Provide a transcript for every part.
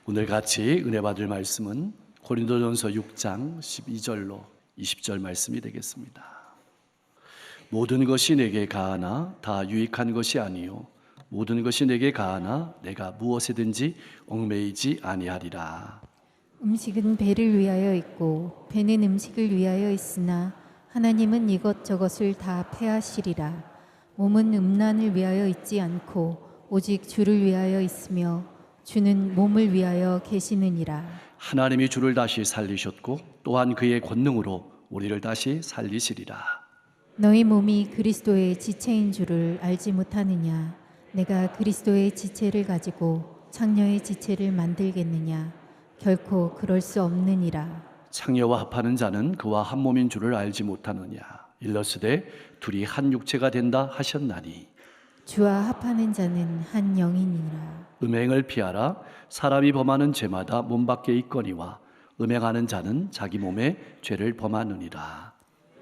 오늘 같이 은혜 받을 말씀은 고린도전서 6장 12절로 20절 말씀이 되겠습니다. 모든 것이 내게 가하나 다 유익한 것이 아니요 모든 것이 내게 가하나 내가 무엇에든지 얽매이지 아니하리라. 음식은 배를 위하여 있고 배는 음식을 위하여 있으나 하나님은 이것저것을 다 패하시리라. 몸은 음란을 위하여 있지 않고 오직 주를 위하여 있으며 주는 몸을 위하여 계시느니라. 하나님이 주를 다시 살리셨고 또한 그의 권능으로 우리를 다시 살리시리라. 너희 몸이 그리스도의 지체인 줄을 알지 못하느냐? 내가 그리스도의 지체를 가지고 창녀의 지체를 만들겠느냐? 결코 그럴 수 없느니라. 창녀와 합하는 자는 그와 한 몸인 줄을 알지 못하느냐? 일러스되 둘이 한 육체가 된다 하셨나니 주와 합하는 자는 한 영이니라. 음행을 피하라. 사람이 범하는 죄마다 몸 밖에 있거니와 음행하는 자는 자기 몸에 죄를 범하느니라.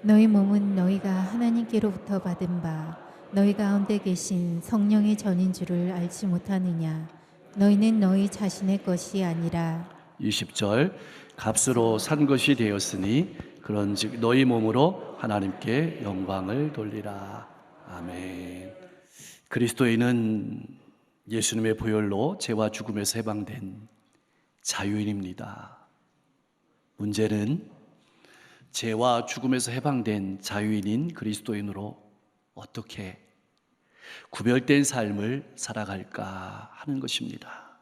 너희 몸은 너희가 하나님께로부터 받은 바 너희 가운데 계신 성령의 전인 줄을 알지 못하느냐? 너희는 너희 자신의 것이 아니라 20절 값으로 산 것이 되었으니 그런즉 너희 몸으로 하나님께 영광을 돌리라. 아멘. 그리스도인은 예수님의 보혈로 죄와 죽음에서 해방된 자유인입니다. 문제는 죄와 죽음에서 해방된 자유인인 그리스도인으로 어떻게 구별된 삶을 살아갈까 하는 것입니다.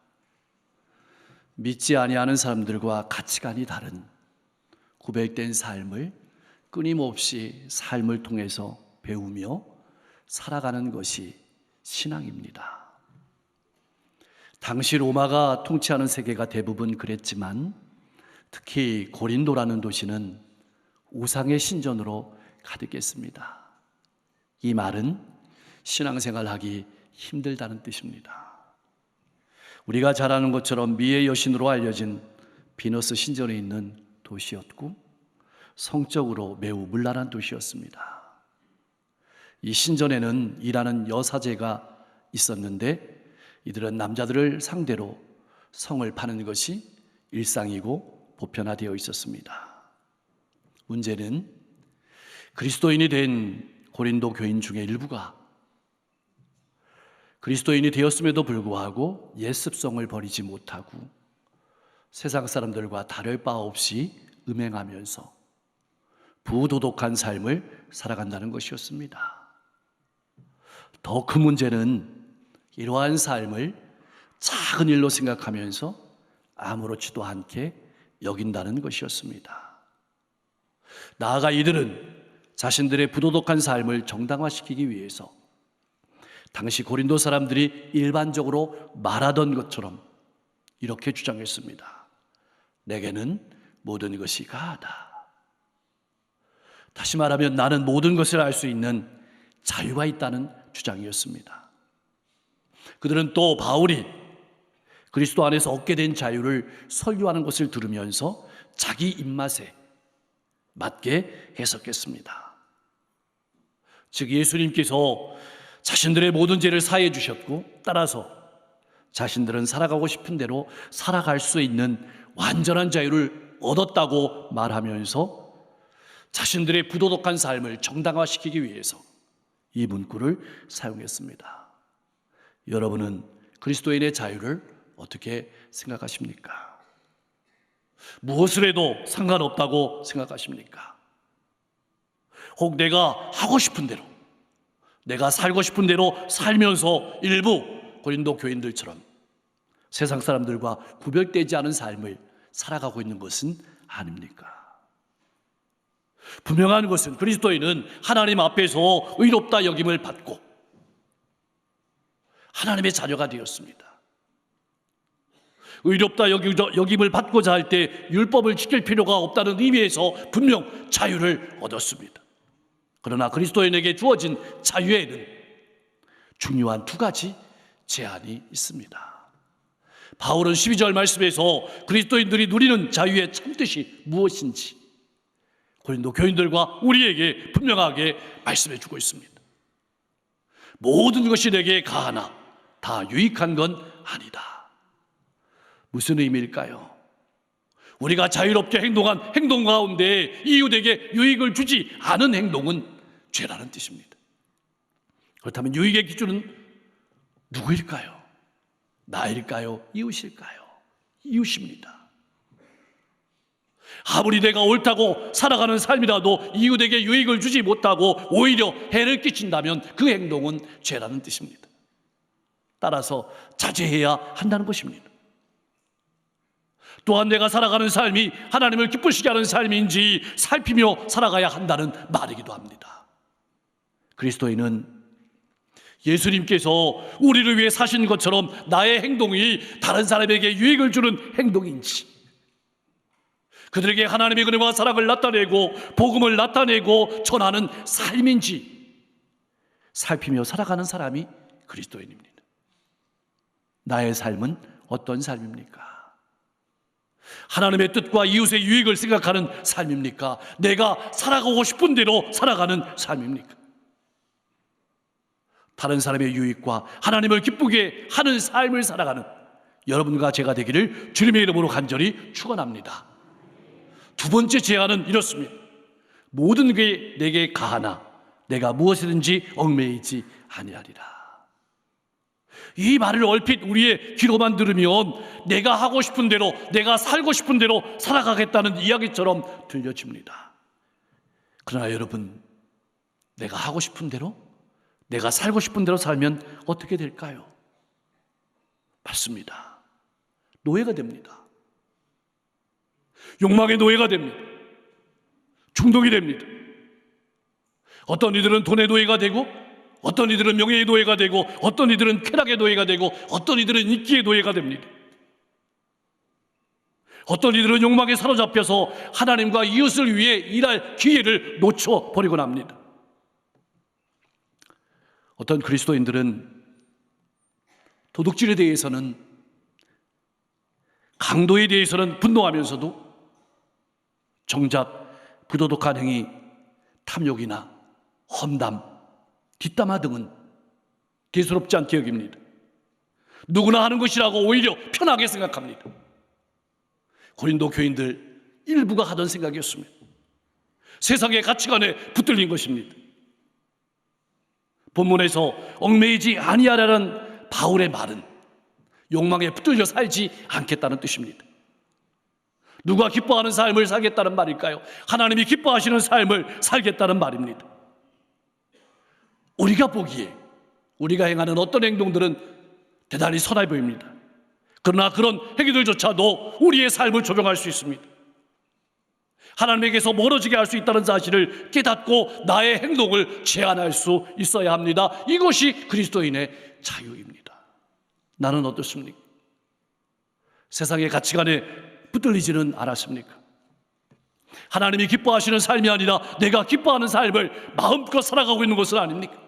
믿지 아니하는 사람들과 가치관이 다른 구별된 삶을 끊임없이 삶을 통해서 배우며 살아가는 것이 신앙입니다. 당시 로마가 통치하는 세계가 대부분 그랬지만 특히 고린도라는 도시는 우상의 신전으로 가득했습니다. 이 말은 신앙생활하기 힘들다는 뜻입니다. 우리가 잘 아는 것처럼 미의 여신으로 알려진 비너스 신전에 있는 도시였고 성적으로 매우 문란한 도시였습니다. 이 신전에는 일하는 여사제가 있었는데 이들은 남자들을 상대로 성을 파는 것이 일상이고 보편화되어 있었습니다. 문제는 그리스도인이 된 고린도 교인 중에 일부가 그리스도인이 되었음에도 불구하고 옛습성을 버리지 못하고 세상 사람들과 다를 바 없이 음행하면서 부도덕한 삶을 살아간다는 것이었습니다. 더 큰 문제는 이러한 삶을 작은 일로 생각하면서 아무렇지도 않게 여긴다는 것이었습니다. 나아가 이들은 자신들의 부도덕한 삶을 정당화시키기 위해서 당시 고린도 사람들이 일반적으로 말하던 것처럼 이렇게 주장했습니다. 내게는 모든 것이 가하다. 다시 말하면 나는 모든 것을 알 수 있는 자유가 있다는 주장이었습니다. 그들은 또 바울이 그리스도 안에서 얻게 된 자유를 설교하는 것을 들으면서 자기 입맛에 맞게 해석했습니다. 즉 예수님께서 자신들의 모든 죄를 사해 주셨고 따라서 자신들은 살아가고 싶은 대로 살아갈 수 있는 완전한 자유를 얻었다고 말하면서 자신들의 부도덕한 삶을 정당화시키기 위해서 이 문구를 사용했습니다. 여러분은 그리스도인의 자유를 어떻게 생각하십니까? 무엇을 해도 상관없다고 생각하십니까? 혹 내가 하고 싶은 대로, 내가 살고 싶은 대로 살면서 일부 고린도 교인들처럼 세상 사람들과 구별되지 않은 삶을 살아가고 있는 것은 아닙니까? 분명한 것은 그리스도인은 하나님 앞에서 의롭다 여김을 받고 하나님의 자녀가 되었습니다. 의롭다 여김을 받고자 할 때 율법을 지킬 필요가 없다는 의미에서 분명 자유를 얻었습니다. 그러나 그리스도인에게 주어진 자유에는 중요한 두 가지 제한이 있습니다. 바울은 12절 말씀에서 그리스도인들이 누리는 자유의 참뜻이 무엇인지 고린도 교인들과 우리에게 분명하게 말씀해 주고 있습니다. 모든 것이 내게 가하나 다 유익한 건 아니다. 무슨 의미일까요? 우리가 자유롭게 행동한 행동 가운데 이웃에게 유익을 주지 않은 행동은 죄라는 뜻입니다. 그렇다면 유익의 기준은 누구일까요? 나일까요? 이웃일까요? 이웃입니다. 아무리 내가 옳다고 살아가는 삶이라도 이웃에게 유익을 주지 못하고 오히려 해를 끼친다면 그 행동은 죄라는 뜻입니다. 따라서 자제해야 한다는 것입니다. 또한 내가 살아가는 삶이 하나님을 기쁘시게 하는 삶인지 살피며 살아가야 한다는 말이기도 합니다. 그리스도인은 예수님께서 우리를 위해 사신 것처럼 나의 행동이 다른 사람에게 유익을 주는 행동인지, 그들에게 하나님의 은혜와 사랑을 나타내고 복음을 나타내고 전하는 삶인지 살피며 살아가는 사람이 그리스도인입니다. 나의 삶은 어떤 삶입니까? 하나님의 뜻과 이웃의 유익을 생각하는 삶입니까? 내가 살아가고 싶은 대로 살아가는 삶입니까? 다른 사람의 유익과 하나님을 기쁘게 하는 삶을 살아가는 여러분과 제가 되기를 주님의 이름으로 간절히 축원합니다. 두 번째 제안은 이렇습니다. 모든 게 내게 가하나 내가 무엇이든지 얽매이지 아니하리라. 이 말을 얼핏 우리의 귀로만 들으면 내가 하고 싶은 대로, 내가 살고 싶은 대로 살아가겠다는 이야기처럼 들려집니다. 그러나 여러분, 내가 하고 싶은 대로, 내가 살고 싶은 대로 살면 어떻게 될까요? 맞습니다. 노예가 됩니다. 욕망의 노예가 됩니다. 중독이 됩니다. 어떤 이들은 돈의 노예가 되고, 어떤 이들은 명예의 노예가 되고, 어떤 이들은 쾌락의 노예가 되고, 어떤 이들은 인기의 노예가 됩니다. 어떤 이들은 욕망에 사로잡혀서 하나님과 이웃을 위해 일할 기회를 놓쳐버리곤 합니다. 어떤 그리스도인들은 도둑질에 대해서는, 강도에 대해서는 분노하면서도 정작 부도덕한 행위, 탐욕이나 험담, 뒷담화 등은 대수롭지 않게 여깁니다. 누구나 하는 것이라고 오히려 편하게 생각합니다. 고린도 교인들 일부가 하던 생각이었습니다. 세상의 가치관에 붙들린 것입니다. 본문에서 얽매이지 아니하라는 바울의 말은 욕망에 붙들려 살지 않겠다는 뜻입니다. 누가 기뻐하는 삶을 살겠다는 말일까요? 하나님이 기뻐하시는 삶을 살겠다는 말입니다. 우리가 보기에 우리가 행하는 어떤 행동들은 대단히 선해 보입니다. 그러나 그런 행위들조차도 우리의 삶을 조종할 수 있습니다. 하나님에게서 멀어지게 할 수 있다는 사실을 깨닫고 나의 행동을 제한할 수 있어야 합니다. 이것이 그리스도인의 자유입니다. 나는 어떻습니까? 세상의 가치관에 붙들리지는 않았습니까? 하나님이 기뻐하시는 삶이 아니라 내가 기뻐하는 삶을 마음껏 살아가고 있는 것은 아닙니까?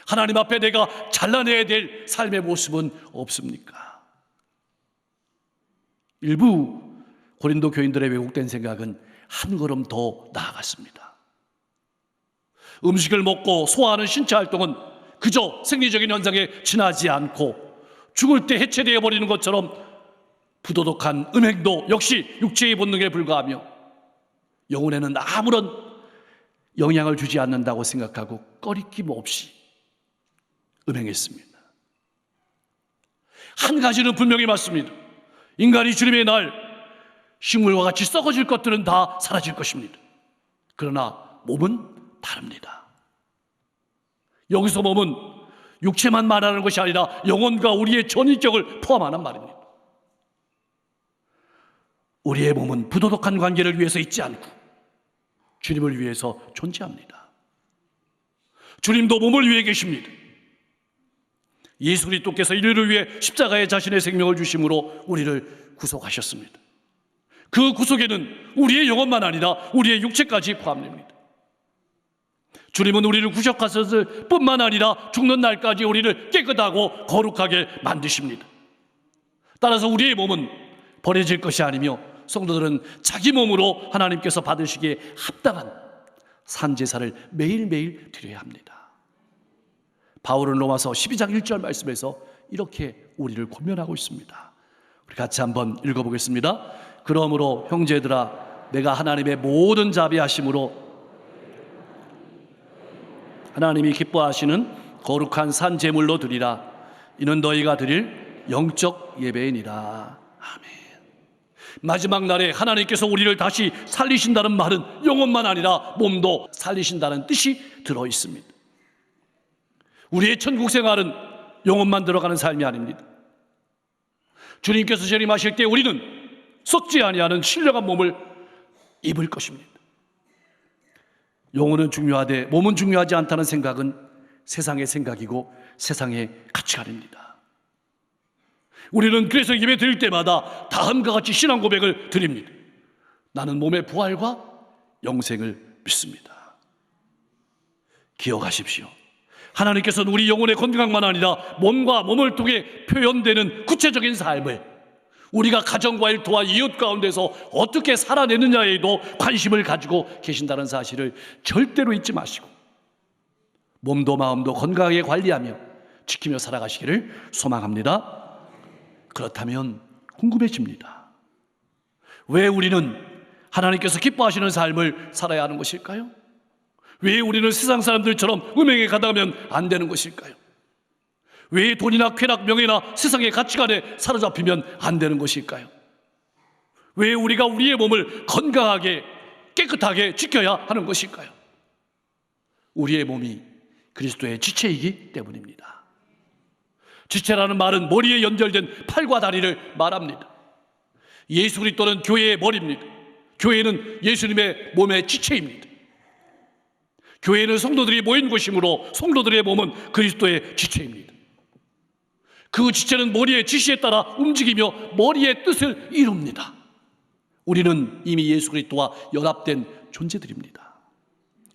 하나님 앞에 내가 잘라내야 될 삶의 모습은 없습니까? 일부 고린도 교인들의 왜곡된 생각은 한 걸음 더 나아갔습니다. 음식을 먹고 소화하는 신체 활동은 그저 생리적인 현상에 지나지 않고 죽을 때 해체되어 버리는 것처럼 부도덕한 음행도 역시 육체의 본능에 불과하며 영혼에는 아무런 영향을 주지 않는다고 생각하고 꺼리낌 없이 음행했습니다. 한 가지는 분명히 맞습니다. 인간이 주님의 날 식물과 같이 썩어질 것들은 다 사라질 것입니다. 그러나 몸은 다릅니다. 여기서 몸은 육체만 말하는 것이 아니라 영혼과 우리의 전인격을 포함하는 말입니다. 우리의 몸은 부도덕한 관계를 위해서 있지 않고 주님을 위해서 존재합니다. 주님도 몸을 위해 계십니다. 예수 그리스도께서 인류를 위해 십자가에 자신의 생명을 주심으로 우리를 구속하셨습니다. 그 구속에는 우리의 영혼만 아니라 우리의 육체까지 포함됩니다. 주님은 우리를 구속하셨을 뿐만 아니라 죽는 날까지 우리를 깨끗하고 거룩하게 만드십니다. 따라서 우리의 몸은 버려질 것이 아니며 성도들은 자기 몸으로 하나님께서 받으시기에 합당한 산제사를 매일매일 드려야 합니다. 바울은 로마서 12장 1절 말씀에서 이렇게 우리를 권면하고 있습니다. 같이 한번 읽어보겠습니다. 그러므로 형제들아, 내가 하나님의 모든 자비하심으로 하나님이 기뻐하시는 거룩한 산 제물로 드리라. 이는 너희가 드릴 영적 예배이니라. 아멘. 마지막 날에 하나님께서 우리를 다시 살리신다는 말은 영혼만 아니라 몸도 살리신다는 뜻이 들어 있습니다. 우리의 천국 생활은 영혼만 들어가는 삶이 아닙니다. 주님께서 재림하실 때 우리는 썩지 아니하는 신령한 몸을 입을 것입니다. 영혼은 중요하되 몸은 중요하지 않다는 생각은 세상의 생각이고 세상의 가치관입니다. 우리는 그래서 예배 드릴 때마다 다음과 같이 신앙 고백을 드립니다. 나는 몸의 부활과 영생을 믿습니다. 기억하십시오. 하나님께서는 우리 영혼의 건강만 아니라 몸과 몸을 통해 표현되는 구체적인 삶을 우리가 가정과 일터와 이웃 가운데서 어떻게 살아내느냐에도 관심을 가지고 계신다는 사실을 절대로 잊지 마시고 몸도 마음도 건강하게 관리하며 지키며 살아가시기를 소망합니다. 그렇다면 궁금해집니다. 왜 우리는 하나님께서 기뻐하시는 삶을 살아야 하는 것일까요? 왜 우리는 세상 사람들처럼 음행에 가다가면 안 되는 것일까요? 왜 돈이나 쾌락, 명예나 세상의 가치관에 사로잡히면 안 되는 것일까요? 왜 우리가 우리의 몸을 건강하게 깨끗하게 지켜야 하는 것일까요? 우리의 몸이 그리스도의 지체이기 때문입니다. 지체라는 말은 머리에 연결된 팔과 다리를 말합니다. 예수 그리스도는 교회의 머리입니다. 교회는 예수님의 몸의 지체입니다. 교회는 성도들이 모인 곳이므로 성도들의 몸은 그리스도의 지체입니다. 그 지체는 머리의 지시에 따라 움직이며 머리의 뜻을 이룹니다. 우리는 이미 예수 그리스도와 연합된 존재들입니다.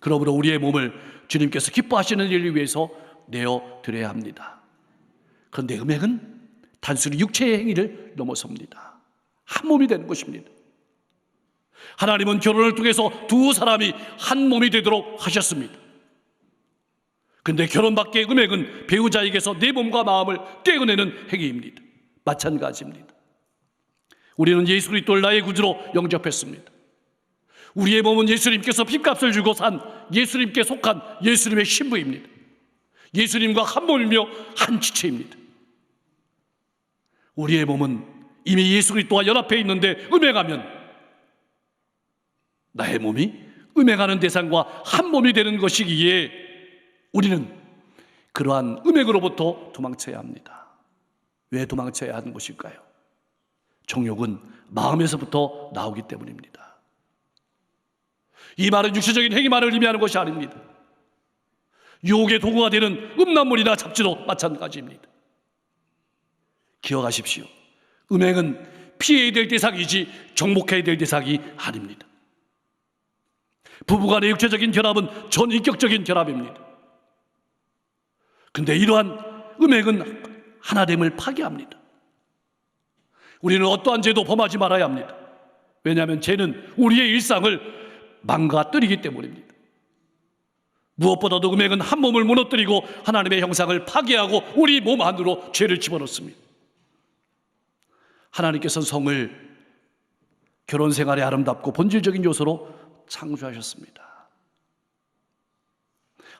그러므로 우리의 몸을 주님께서 기뻐하시는 일을 위해서 내어드려야 합니다. 그런데 음행은 단순히 육체의 행위를 넘어섭니다. 한 몸이 되는 것입니다. 하나님은 결혼을 통해서 두 사람이 한 몸이 되도록 하셨습니다. 그런데 결혼 밖의 음행은 배우자에게서 내 몸과 마음을 떼어내는 행위입니다. 마찬가지입니다. 우리는 예수 그리스도를 나의 구주로 영접했습니다. 우리의 몸은 예수님께서 핏값을 주고 산 예수님께 속한 예수님의 신부입니다. 예수님과 한 몸이며 한 지체입니다. 우리의 몸은 이미 예수 그리스도와 연합해 있는데 음행하면 나의 몸이 음행하는 대상과 한 몸이 되는 것이기에 우리는 그러한 음행으로부터 도망쳐야 합니다. 왜 도망쳐야 하는 것일까요? 정욕은 마음에서부터 나오기 때문입니다. 이 말은 육체적인 행위만을 의미하는 것이 아닙니다. 유혹의 도구가 되는 음란물이나 잡지도 마찬가지입니다. 기억하십시오. 음행은 피해야 될 대상이지 정복해야 될 대상이 아닙니다. 부부간의 육체적인 결합은 전인격적인 결합입니다. 그런데 이러한 음행은 하나됨을 파괴합니다. 우리는 어떠한 죄도 범하지 말아야 합니다. 왜냐하면 죄는 우리의 일상을 망가뜨리기 때문입니다. 무엇보다도 음행은 한 몸을 무너뜨리고 하나님의 형상을 파괴하고 우리 몸 안으로 죄를 집어넣습니다. 하나님께서는 성을 결혼 생활의 아름답고 본질적인 요소로 창조하셨습니다.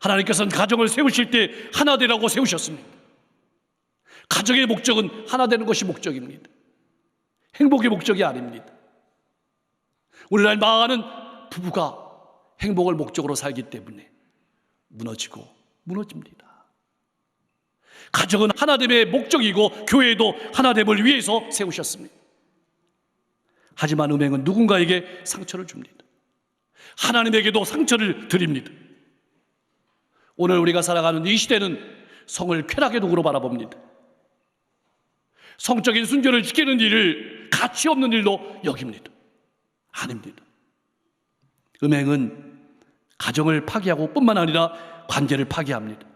하나님께서는 가정을 세우실 때 하나 되라고 세우셨습니다. 가정의 목적은 하나 되는 것이 목적입니다. 행복의 목적이 아닙니다. 오늘날 많은 부부가 행복을 목적으로 살기 때문에 무너집니다. 가정은 하나됨의 목적이고 교회도 하나됨을 위해서 세우셨습니다. 하지만 음행은 누군가에게 상처를 줍니다. 하나님에게도 상처를 드립니다. 오늘 우리가 살아가는 이 시대는 성을 쾌락의 도구로 바라봅니다. 성적인 순결을 지키는 일을 가치 없는 일로 여깁니다. 아닙니다. 음행은 가정을 파괴하고 뿐만 아니라 관계를 파괴합니다.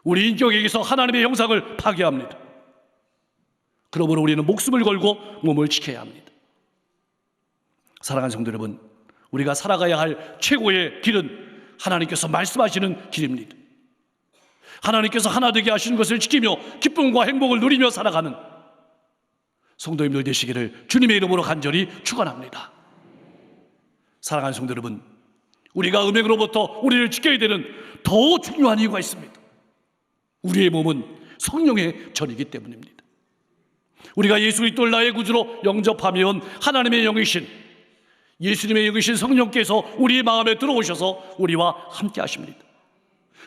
우리 인격에게서 하나님의 형상을 파괴합니다. 그러므로 우리는 목숨을 걸고 몸을 지켜야 합니다. 사랑하는 성도 여러분, 우리가 살아가야 할 최고의 길은 하나님께서 말씀하시는 길입니다. 하나님께서 하나 되게 하시는 것을 지키며 기쁨과 행복을 누리며 살아가는 성도님들 되시기를 주님의 이름으로 간절히 축원합니다. 사랑하는 성도 여러분, 우리가 음행으로부터 우리를 지켜야 되는 더 중요한 이유가 있습니다. 우리의 몸은 성령의 전이기 때문입니다. 우리가 예수 그리스도를 나의 구주로 영접하면 하나님의 영이신, 예수님의 영이신 성령께서 우리의 마음에 들어오셔서 우리와 함께 하십니다.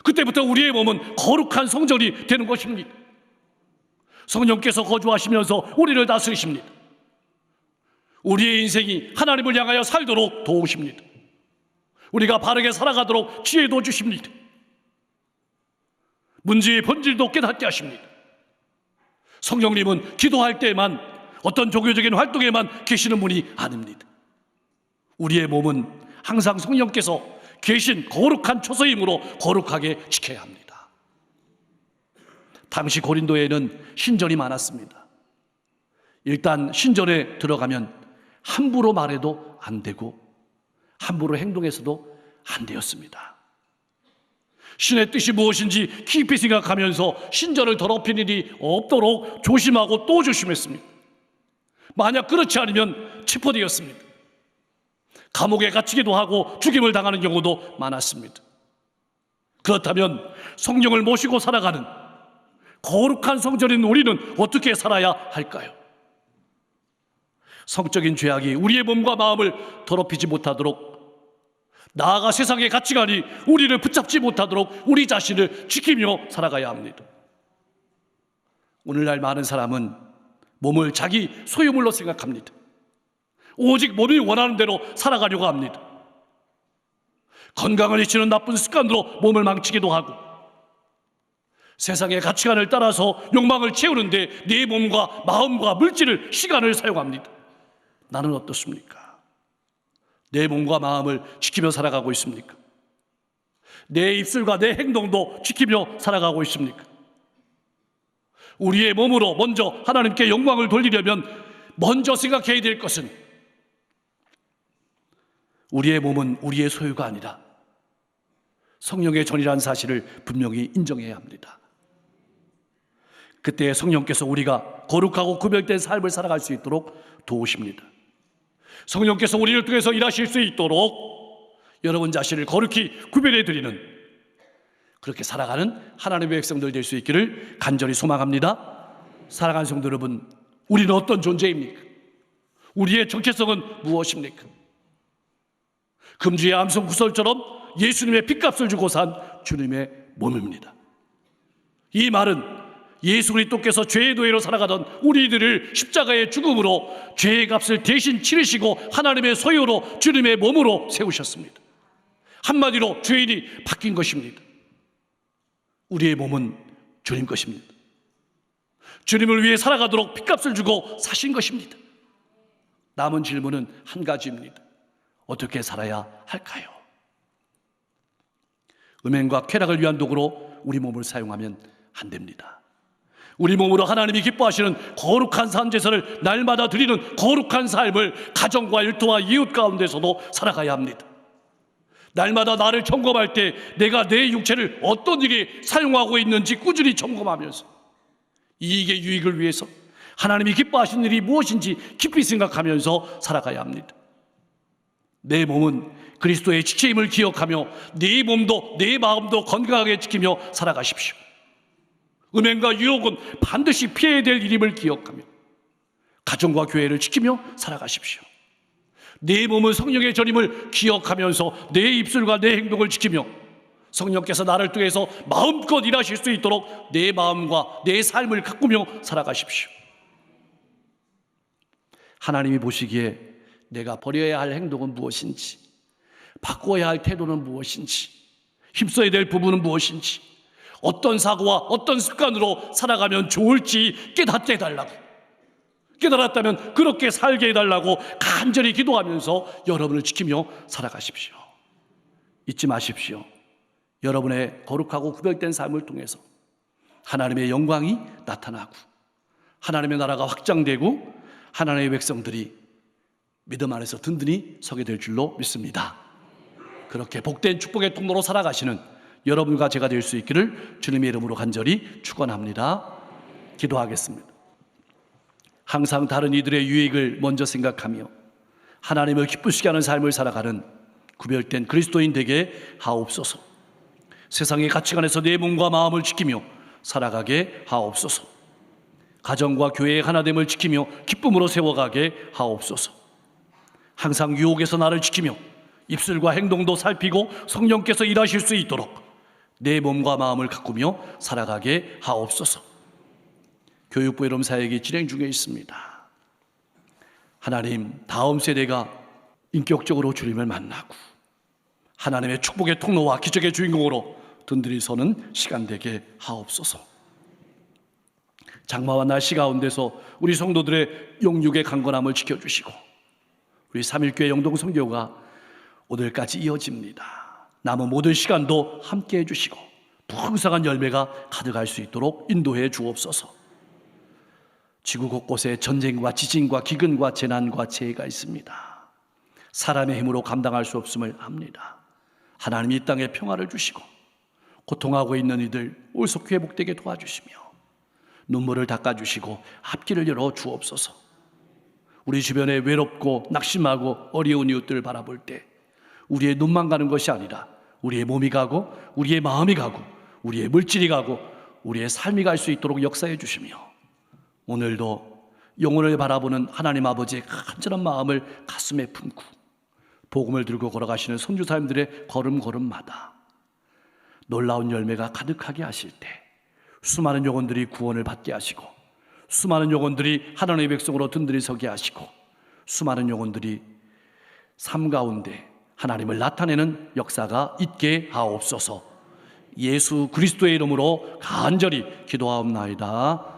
그때부터 우리의 몸은 거룩한 성전이 되는 것입니다. 성령께서 거주하시면서 우리를 다스리십니다. 우리의 인생이 하나님을 향하여 살도록 도우십니다. 우리가 바르게 살아가도록 지혜도 주십니다. 문제의 본질도 깨닫게 하십니다. 성령님은 기도할 때만, 어떤 종교적인 활동에만 계시는 분이 아닙니다. 우리의 몸은 항상 성령께서 계신 거룩한 처소이므로 거룩하게 지켜야 합니다. 당시 고린도에는 신전이 많았습니다. 일단 신전에 들어가면 함부로 말해도 안 되고 함부로 행동해서도 안 되었습니다. 신의 뜻이 무엇인지 깊이 생각하면서 신전을 더럽힌 일이 없도록 조심하고 또 조심했습니다. 만약 그렇지 않으면 체포되었습니다. 감옥에 갇히기도 하고 죽임을 당하는 경우도 많았습니다. 그렇다면 성령을 모시고 살아가는 거룩한 성전인 우리는 어떻게 살아야 할까요? 성적인 죄악이 우리의 몸과 마음을 더럽히지 못하도록, 나아가 세상의 가치관이 우리를 붙잡지 못하도록 우리 자신을 지키며 살아가야 합니다. 오늘날 많은 사람은 몸을 자기 소유물로 생각합니다. 오직 몸이 원하는 대로 살아가려고 합니다. 건강을 해치는 나쁜 습관으로 몸을 망치기도 하고, 세상의 가치관을 따라서 욕망을 채우는데 내 몸과 마음과 물질을, 시간을 사용합니다. 나는 어떻습니까? 내 몸과 마음을 지키며 살아가고 있습니까? 내 입술과 내 행동도 지키며 살아가고 있습니까? 우리의 몸으로 먼저 하나님께 영광을 돌리려면 먼저 생각해야 될 것은, 우리의 몸은 우리의 소유가 아니라 성령의 전이라는 사실을 분명히 인정해야 합니다. 그때 성령께서 우리가 거룩하고 구별된 삶을 살아갈 수 있도록 도우십니다. 성령께서 우리를 통해서 일하실 수 있도록 여러분 자신을 거룩히 구별해 드리는, 그렇게 살아가는 하나님의 백성들 될 수 있기를 간절히 소망합니다. 사랑하는 성도 여러분, 우리는 어떤 존재입니까? 우리의 정체성은 무엇입니까? 금주의 암송 구설처럼 예수님의 핏값을 주고 산 주님의 몸입니다. 이 말은 예수 그리스도께서 죄의 노예로 살아가던 우리들을 십자가의 죽음으로 죄의 값을 대신 치르시고 하나님의 소유로 주님의 몸으로 세우셨습니다. 한마디로 죄인이 바뀐 것입니다. 우리의 몸은 주님 것입니다. 주님을 위해 살아가도록 핏값을 주고 사신 것입니다. 남은 질문은 한 가지입니다. 어떻게 살아야 할까요? 음행과 쾌락을 위한 도구로 우리 몸을 사용하면 안 됩니다. 우리 몸으로 하나님이 기뻐하시는 거룩한 산제사를 날마다 드리는 거룩한 삶을 가정과 일터와 이웃 가운데서도 살아가야 합니다. 날마다 나를 점검할 때 내가 내 육체를 어떤 일에 사용하고 있는지 꾸준히 점검하면서 이익의 유익을 위해서 하나님이 기뻐하시는 일이 무엇인지 깊이 생각하면서 살아가야 합니다. 내 몸은 그리스도의 지체임을 기억하며 네 몸도 내 마음도 건강하게 지키며 살아가십시오. 음행과 유혹은 반드시 피해야 될 일임을 기억하며 가정과 교회를 지키며 살아가십시오. 내 몸은 성령의 전임을 기억하면서 내 입술과 내 행동을 지키며 성령께서 나를 통해서 마음껏 일하실 수 있도록 내 마음과 내 삶을 가꾸며 살아가십시오. 하나님이 보시기에 내가 버려야 할 행동은 무엇인지, 바꿔야 할 태도는 무엇인지, 힘써야 될 부분은 무엇인지, 어떤 사고와 어떤 습관으로 살아가면 좋을지 깨닫게 해달라고, 깨달았다면 그렇게 살게 해달라고 간절히 기도하면서 여러분을 지키며 살아가십시오. 잊지 마십시오. 여러분의 거룩하고 구별된 삶을 통해서 하나님의 영광이 나타나고 하나님의 나라가 확장되고 하나님의 백성들이 믿음 안에서 든든히 서게 될 줄로 믿습니다. 그렇게 복된 축복의 통로로 살아가시는 여러분과 제가 될 수 있기를 주님의 이름으로 간절히 축원합니다. 기도하겠습니다. 항상 다른 이들의 유익을 먼저 생각하며 하나님을 기쁘시게 하는 삶을 살아가는 구별된 그리스도인 되게 하옵소서. 세상의 가치관에서 내 몸과 마음을 지키며 살아가게 하옵소서. 가정과 교회의 하나됨을 지키며 기쁨으로 세워가게 하옵소서. 항상 유혹에서 나를 지키며 입술과 행동도 살피고 성령께서 일하실 수 있도록 내 몸과 마음을 가꾸며 살아가게 하옵소서. 교육부 여러분 사역이 진행 중에 있습니다. 하나님, 다음 세대가 인격적으로 주님을 만나고 하나님의 축복의 통로와 기적의 주인공으로 든든히 서는 시간 되게 하옵소서. 장마와 날씨 가운데서 우리 성도들의 영육의 강건함을 지켜주시고 우리 3.1교회 영동선교가 오늘까지 이어집니다. 남은 모든 시간도 함께해 주시고 풍성한 열매가 가득할 수 있도록 인도해 주옵소서. 지구 곳곳에 전쟁과 지진과 기근과 재난과 재해가 있습니다. 사람의 힘으로 감당할 수 없음을 압니다. 하나님이 이 땅에 평화를 주시고 고통하고 있는 이들 올곧게 회복되게 도와주시며 눈물을 닦아주시고 앞길을 열어 주옵소서. 우리 주변에 외롭고 낙심하고 어려운 이웃들을 바라볼 때 우리의 눈만 가는 것이 아니라 우리의 몸이 가고 우리의 마음이 가고 우리의 물질이 가고 우리의 삶이 갈 수 있도록 역사해 주시며 오늘도 영혼을 바라보는 하나님 아버지의 간절한 마음을 가슴에 품고 복음을 들고 걸어가시는 선교사님들의 걸음걸음마다 놀라운 열매가 가득하게 하실 때 수많은 영혼들이 구원을 받게 하시고 수많은 영혼들이 하나님의 백성으로 든든히 서게 하시고 수많은 영혼들이 삶 가운데 하나님을 나타내는 역사가 있게 하옵소서. 예수 그리스도의 이름으로 간절히 기도하옵나이다.